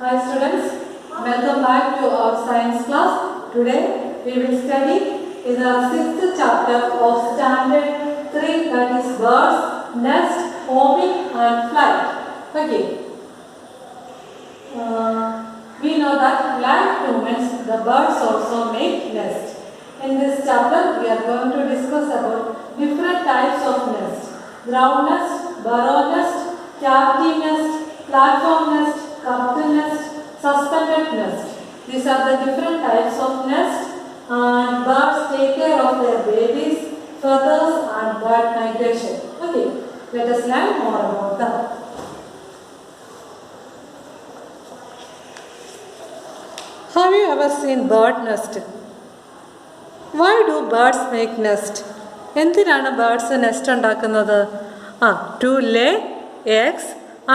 Hi students, welcome back to our science class. Today we will study in the 6th chapter of standard 3, that is birds, nest, homing and flight. Okay. We know that like humans, the birds also make nest. In this chapter we are going to discuss about different types of nest. Ground nest, burrow nest, cavity nest, platform nest, cupped nest, suspended nest. These are the different types of nest, and birds take care of their babies, feathers and bird migration. Okay, let us learn more about that. Have you ever seen bird nest? Why do birds make nest? എന്തിനാണ് birds nest ഉണ്ടാക്കുന്നത്? To lay eggs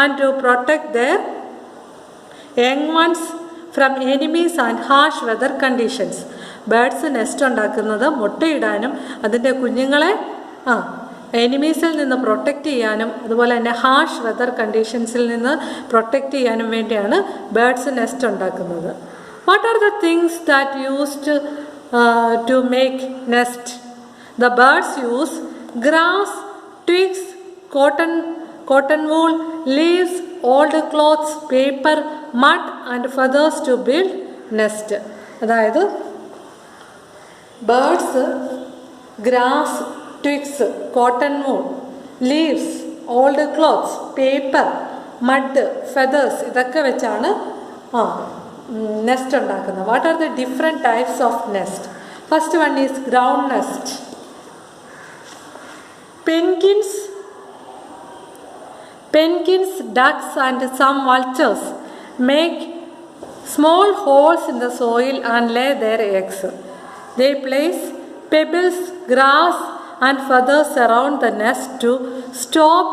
and to protect their young ones from enemies and harsh weather conditions. Birds nest ഉണ്ടാക്കുന്നത് മുട്ടയിടാനും അതിൻ്റെ കുഞ്ഞുങ്ങളെ എനിമീസിൽ നിന്ന് protect ചെയ്യാനും അതുപോലെ തന്നെ hash weather കണ്ടീഷൻസിൽ നിന്ന് പ്രൊട്ടക്റ്റ് ചെയ്യാനും വേണ്ടിയാണ് ബേർഡ്സ് നെസ്റ്റ് ഉണ്ടാക്കുന്നത്. What are the things that used to make nest? The birds use grass, twigs, cotton wool, leaves, old clothes, paper, mud and feathers to build nest. അതായത് birds grass, twigs, cotton wool, leaves, old clothes, paper, mud, feathers ഇതൊക്കെ വെച്ചാണ് nest ഉണ്ടാക്കുന്നത്. What are the different types of nest? First one is ground nest. Penguins, ducks and some vultures make small holes in the soil and lay their eggs. They place pebbles, grass and feathers around the nest to stop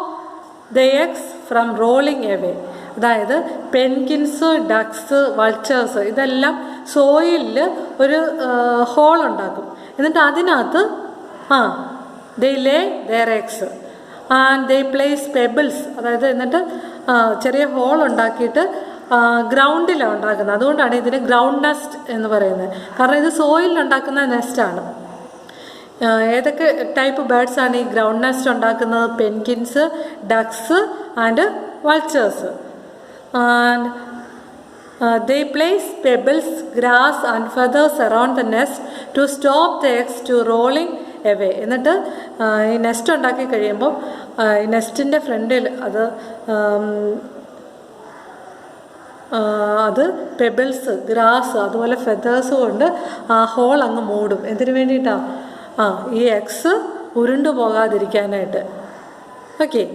the eggs from rolling away. അതായത് പെൻകിൻസ്, ducts, vultures ഇതെല്ലാം സോയിലിൽ ഒരു whole ഉണ്ടാക്കും. എന്നിട്ട് അതിനകത്ത് they lay their eggs and they place pebbles, അതായത് എന്നിട്ട് ചെറിയ whole ഉണ്ടാക്കിയിട്ട് ഗ്രൗണ്ടിലാണ് ഉണ്ടാക്കുന്നത്. അതുകൊണ്ടാണ് ഇതിന് ഗ്രൗണ്ട് നെസ്റ്റ് എന്ന് പറയുന്നത്. കാരണം ഇത് സോയിലിൽ ഉണ്ടാക്കുന്ന നെസ്റ്റാണ്. ഏതൊക്കെ ടൈപ്പ് ബേർഡ്സ് ആണ് ഈ ഗ്രൗണ്ട് നെസ്റ്റ് ഉണ്ടാക്കുന്നത്? Penguins, ducks and vultures. And they place pebbles, grass and feathers around the nest to stop the eggs to rolling away. എന്നിട്ട് ഈ നെസ്റ്റ് ഉണ്ടാക്കി കഴിയുമ്പോൾ ഈ നെസ്റ്റിൻ്റെ ഫ്രണ്ടിൽ അത് പെബിൾസ്, ഗ്രാസ് അതുപോലെ ഫെദേഴ്സ് കൊണ്ട് ആ ഹോൾ അങ്ങ് മൂടും. എന്തിനു വേണ്ടിയിട്ടാണ്? ഈ എഗ്സ് ഉരുണ്ടു പോകാതിരിക്കാനായിട്ട്. Okay.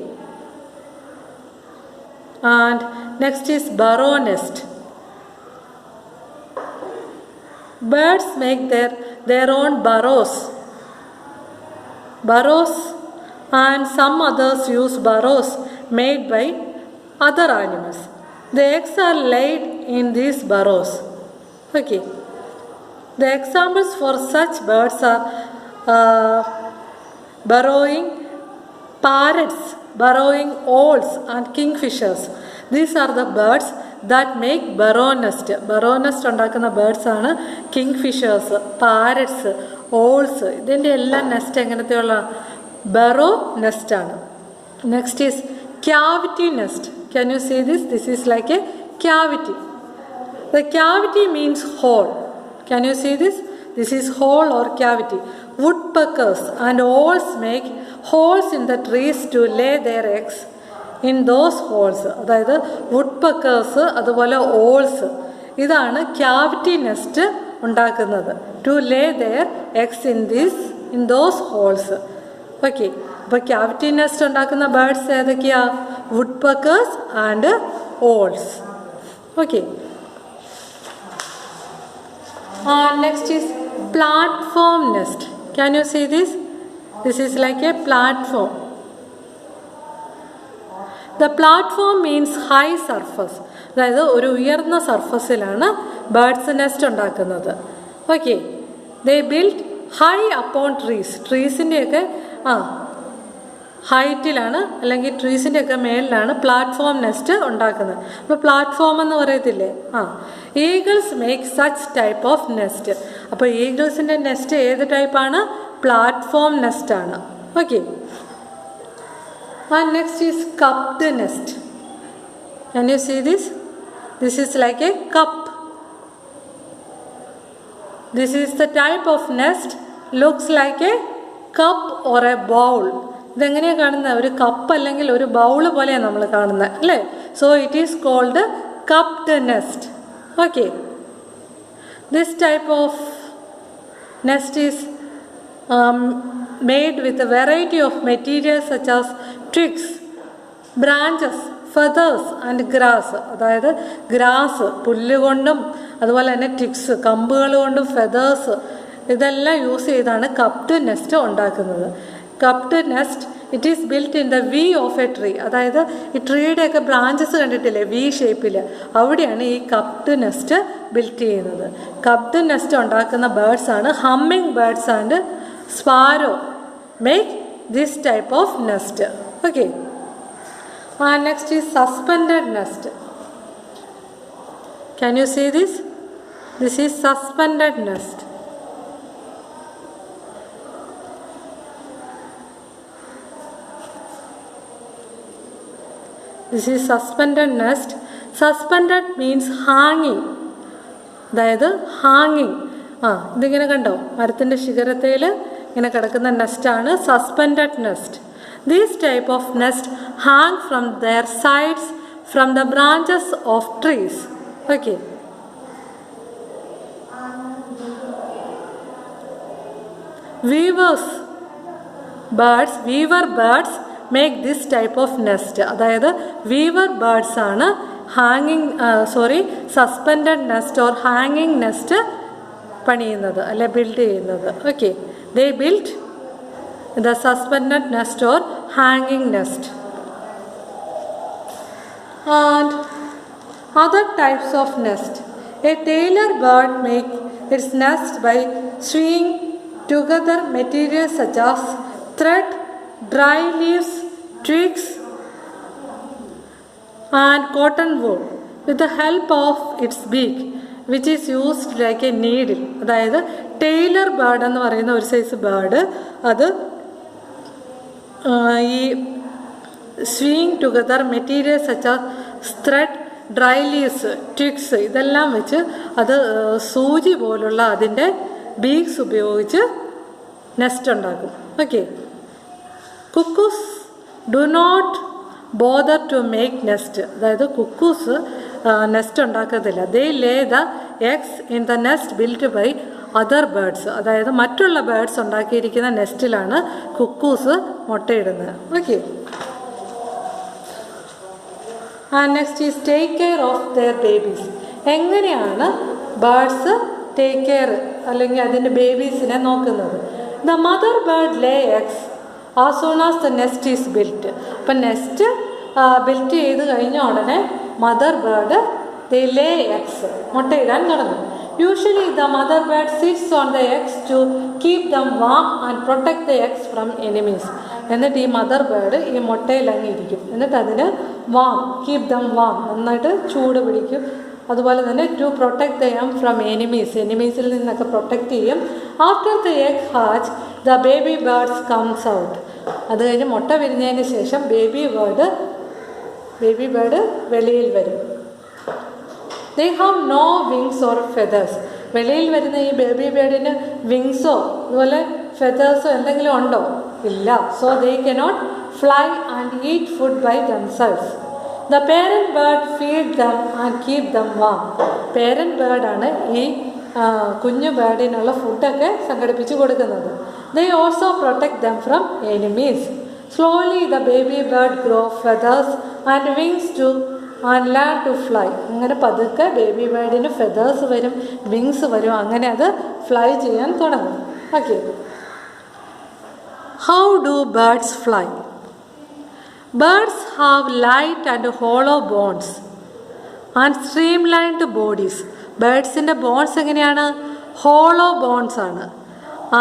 And next is burrow nest. Birds make their own burrows and some others use burrows made by other animals. The eggs are laid in these burrows. Okay. The examples for such birds are burrowing parrots, burrowing owls and kingfishers. These are the birds that make burrow nest. Burrow nest ഉണ്ടാക്കുന്ന birds ആണ് kingfishers, parrots, owls. ഇതിൻ്റെ എല്ലാം nest എങ്ങനത്തെയുള്ള burrow നെസ്റ്റാണ്. Next is cavity nest. Can you see this? This is like a cavity. The cavity means hole. Can you see this? This is hole or cavity. Woodpeckers and owls make holes in the trees to lay their eggs in those holes. അതായത് വുഡ്പെക്കേഴ്സ് അതുപോലെ owls ഇതാണ് cavity nest ഉണ്ടാക്കുന്നത്. To lay their eggs in those holes. Okay. അപ്പോൾ cavity nest ഉണ്ടാക്കുന്ന birds ഏതൊക്കെയാ? Woodpeckers and owls. Okay. Next is platform nest. Can you see this? This is like a platform. The platform means high surface. അതായത് ഒരു ഉയർന്ന സർഫസിലാണ് birds nest ഉണ്ടാക്കുന്നത്. Okay. They build high upon trees. ട്രീസിൻ്റെയൊക്കെ ഹൈറ്റിലാണ് അല്ലെങ്കിൽ ട്രീസിൻ്റെ ഒക്കെ മേളിലാണ് platform nest ഉണ്ടാക്കുന്നത്. അപ്പോൾ platform എന്ന് പറയത്തില്ലേ, eagles make such type of nest. അപ്പോൾ ഈഗിൾസിൻ്റെ നെസ്റ്റ് ഏത് ടൈപ്പാണ്? പ്ലാറ്റ്ഫോം നെസ്റ്റാണ്. Okay. And next is cupped nest. Can you see this? This is like a cup. This is the type of nest, looks like a cup or a bowl. ഇതെങ്ങനെയാണ് കാണുന്നത്? ഒരു cup അല്ലെങ്കിൽ ഒരു bowl പോലെയാണ് നമ്മൾ കാണുന്നത് അല്ലേ? So it is called cupped nest. Okay. This type of nest is made with a variety of materials such as twigs, branches, feathers and grass. അതായത് ഗ്രാസ്, പുല്ല് കൊണ്ടും അതുപോലെ തന്നെ ട്വിഗ്സ്, കമ്പുകൾ കൊണ്ടും ഫെതേഴ്സ്, ഇതെല്ലാം യൂസ് ചെയ്താണ് കപ്ഡ് നെസ്റ്റ് ഉണ്ടാക്കുന്നത്. Cupped nest it is built in the V of a tree. അതായത് ഈ ട്രീയുടെയൊക്കെ ബ്രാഞ്ചസ് കണ്ടിട്ടില്ലേ, വി ഷേപ്പിൽ, അവിടെയാണ് ഈ കപ്ഡ് നെസ്റ്റ് ബിൽറ്റ് ചെയ്യുന്നത്. കപ്ഡ് നെസ്റ്റ് ഉണ്ടാക്കുന്ന ബേർഡ്സാണ് humming birds and sparrow make this type of nest. Okay. Next is suspended nest. Can you see this? This is suspended nest. This is suspended nest. Suspended means hanging. അതായത് ഹാങ്ങിങ്. ഇതിങ്ങനെ കണ്ടോ, മരത്തിൻ്റെ ശിഖരത്തിൽ ഇങ്ങനെ കിടക്കുന്ന നെസ്റ്റാണ് suspended nest. These type of nest hang from their sides from the branches of trees. Okay. Weaver birds make this type of nest. അതായത് വീവർ ബേർഡ്സ് ആണ് സസ്പെൻഡഡ് നെസ്റ്റ് ഓർ ഹാങ്ങിങ് നെസ്റ്റ് പണിയുന്നത് അല്ലെ ബിൽഡ് ചെയ്യുന്നത്. Okay. They built the suspended nest or hanging nest. And other types of nest. A tailor bird makes its nest by sewing together materials such as thread, dry leaves, twigs and cotton wool with the help of its beak, which is used like a needle. അതായത് Taylor bird എന്ന് പറയുന്ന ഒരു size bird, അത് ഈ swing together materials such as thread, dry leaves, twigs ഇതെല്ലാം വെച്ച് അത് സൂചി പോലുള്ള അതിൻ്റെ ബീക്സ് ഉപയോഗിച്ച് നെസ്റ്റ് ഉണ്ടാക്കും. Okay. Cuckoos do not bother to make nest. അതായത് കുക്കൂസ് നെസ്റ്റ് ഉണ്ടാക്കത്തില്ല. They lay the eggs in the nest built by other birds. അതായത് മറ്റുള്ള ബേർഡ്സ് ഉണ്ടാക്കിയിരിക്കുന്ന നെസ്റ്റിലാണ് കുക്കൂസ് മുട്ടയിടുന്നത്. Okay. Next is take care of their babies. എങ്ങനെയാണ് birds take care അല്ലെങ്കിൽ അതിൻ്റെ ബേബീസിനെ നോക്കുന്നത്? The mother bird lay eggs as soon as the nest is built. അപ്പം നെസ്റ്റ് ബിൽറ്റ് ചെയ്ത് കഴിഞ്ഞ ഉടനെ മദർ ബേർഡ് ദേ ലേ എഗ്സ്, മുട്ടയിടാൻ തുടങ്ങും. Usually the mother bird sits on the eggs to keep them warm and protect the eggs from enemies. എന്നിട്ട് ഈ mother bird ഈ മുട്ടയിൽ അങ്ങ് ഇരിക്കും. എന്നിട്ട് അതിന് കീപ് ദം വാം, നന്നായിട്ട് ചൂട് പിടിക്കും. അതുപോലെ തന്നെ ടു പ്രൊട്ടക്ട് ദ യം ഫ്രം എനിമീസിൽ നിന്നൊക്കെ പ്രൊട്ടക്റ്റ് ചെയ്യും. After the egg hatch the baby birds comes out. അത് കഴിഞ്ഞ് മുട്ട വിരിഞ്ഞതിന് ശേഷം ബേബി ബേർഡ് വെളിയിൽ വരും. They have no wings or feathers. വെളിയിൽ വരുന്ന ഈ ബേബി ബേർഡിന് വിങ്സോ അതുപോലെ ഫെതേഴ്സോ എന്തെങ്കിലും ഉണ്ടോ? ഇല്ല. So they cannot fly and eat food by themselves. The parent bird feed them and keep them warm. Parent ബേർഡാണ് ഈ കുഞ്ഞു ബേർഡിനുള്ള ഫുഡൊക്കെ സംഘടിപ്പിച്ച് കൊടുക്കുന്നത്. They also protect them from enemies. Slowly the baby bird grows feathers and wings and learn to fly. അങ്ങനെ പതുക്കെ baby ബേർഡിന് feathers വരും, വിങ്സ് വരും, അങ്ങനെ അത് ഫ്ലൈ ചെയ്യാൻ തുടങ്ങും. Okay. How do birds fly? Birds have light and hollow bones and streamlined bodies. ബേർഡ്സിൻ്റെ ബോൺസ് എങ്ങനെയാണ്? ഹോളോ ബോൺസ് ആണ്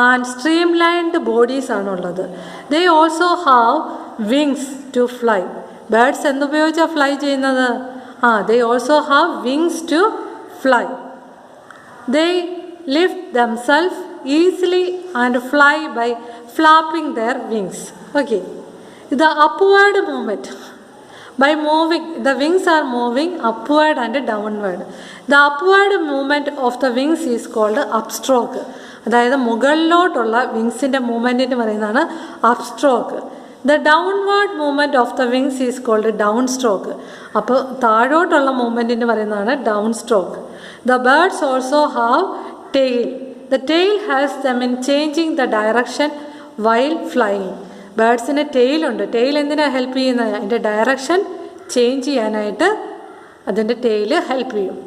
ആൻഡ് സ്ട്രീം ലൈൻഡ് ബോഡീസ് ആണുള്ളത്. They also have wings to fly. Birds എന്തുപയോഗിച്ചാണ് ഫ്ലൈ ചെയ്യുന്നത്? they also have wings to fly. They lift themselves easily and fly by flapping their wings. Okay. The upward movement. By moving, the wings are moving upward and downward. The upward movement of the wings is called upstroke. അതായത് മുകളിലോട്ടുള്ള വിങ്സിൻ്റെ മൂവ്മെൻറ്റിന് പറയുന്നതാണ് upstroke. The downward movement of the wings is called down stroke. അപ്പോൾ താഴോട്ടുള്ള മൂവ്മെൻറ്റിന് പറയുന്നതാണ് down stroke. The birds also have tail. The tail has them in changing the direction while flying. ബേർഡ്സിന് ടെയിലുണ്ട്. ടെയിൽ എന്തിനാണ് ഹെൽപ്പ് ചെയ്യുന്നത്? അതിൻ്റെ ഡയറക്ഷൻ ചേഞ്ച് ചെയ്യാനായിട്ട് അതിൻ്റെ ടെയില് ഹെൽപ്പ് ചെയ്യും.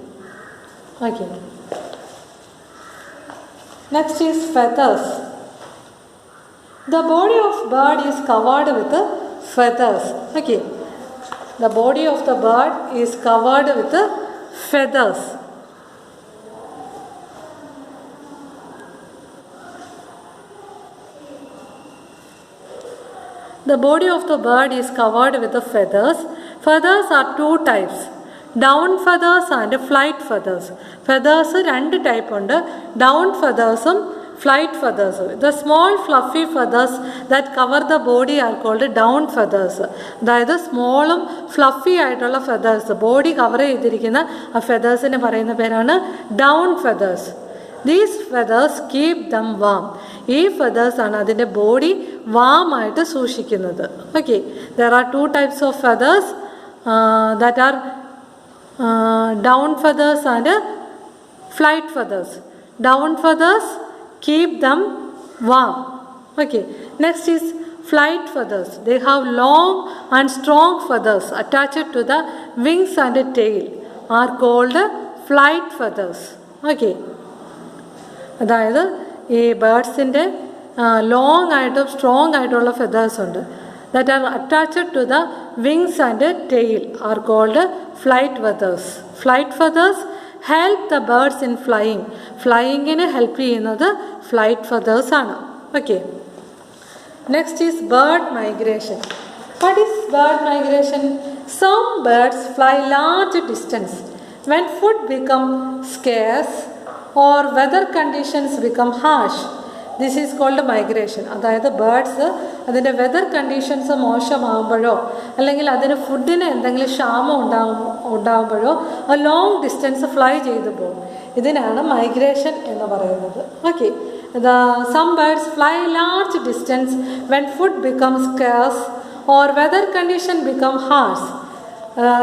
Okay. Next is feathers. The body of bird is covered with feathers. Okay. The body of the bird is covered with feathers. The body of the bird is covered with feathers. Feathers are two types. Down feathers and flight feathers. Feathers രണ്ട് type ഉണ്ട്. Down feathersഉം flight feathers. The small fluffy feathers that cover the body are called down feathers. അതായത് സ്മോളും fluffy ആയിട്ടുള്ള feathers, body cover ചെയ്തിരിക്കുന്ന ആ ഫെതേഴ്സിന് പറയുന്ന പേരാണ് down feathers. These feathers keep them warm. ഈ feathers ആണ് അതിൻ്റെ ബോഡി വാം ആയിട്ട് സൂക്ഷിക്കുന്നത്. Okay. There are two types of feathers that are down feathers and flight feathers. Down feathers keep them warm. Okay. Next is flight feathers. They have long and strong feathers attached to the wings and tail are called flight feathers. Okay. അതായത് ഈ ബേർഡ്സിൻ്റെ long ആയിട്ടും strong ആയിട്ടുള്ള feathers ഉണ്ട്. that are attached to the wings and tail are called flight feathers. Flight feathers help the birds in flying. Flying-ന് help ചെയ്യുന്നത് flight feathers ആണ്. Okay. Next is bird migration. What is bird migration? Some birds fly large distance when food become scarce or weather conditions become harsh. This is called migration. അതായത് birds അതിൻ്റെ weather conditions മോശമാകുമ്പോഴോ അല്ലെങ്കിൽ അതിന് ഫുഡിന് എന്തെങ്കിലും ക്ഷാമം ഉണ്ടാകുമ്പോഴോ ആ long distance fly ചെയ്തു പോകും. ഇതിനാണ് മൈഗ്രേഷൻ എന്ന് പറയുന്നത്. Okay. Some birds fly large distance when food becomes scarce or weather condition become harsh.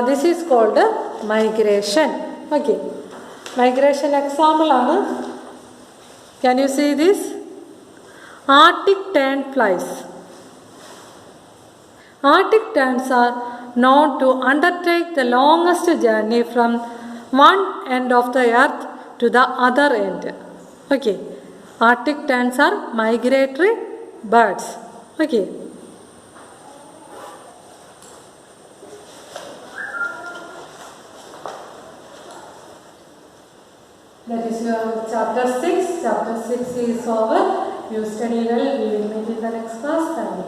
This is called migration. Okay. Migration example ആണ്. Can you see this? Arctic tern flies. Arctic terns are known to undertake the longest journey from one end of the earth to the other end. Okay. Arctic terns are migratory birds. Okay. That is your chapter 6. Chapter 6 is over. You study well. We will meet in the next class. Thank you.